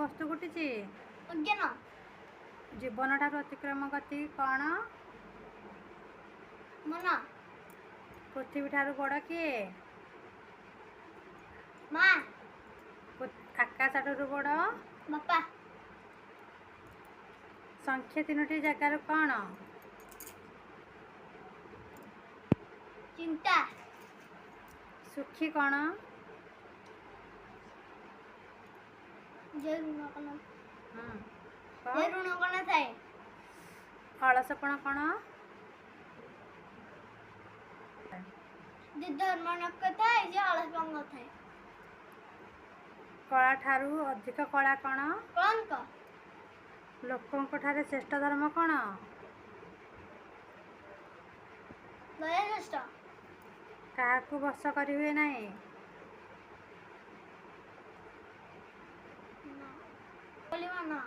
वस्तु घुटी अज्ञान जीवन ठारू अतिक्रम गति कौन मन पृथ्वी ठारू बड़ किए माँ आकाश ठारू बड़ बापा संख्या तीनोटी जगार कौन चिंता सुखी कौन जे ऋण कना कौन जे ऋण कना थाए अलसपण कौन जे धर्म नक थाए जे अलस पंग थाए कला ठारू अधिक कला कौन कलंक लोकों ठारे श्रेष्ठ धर्म कौन दया श्रेष्ठ काहाकू बस करि हुए नहीं बोली माना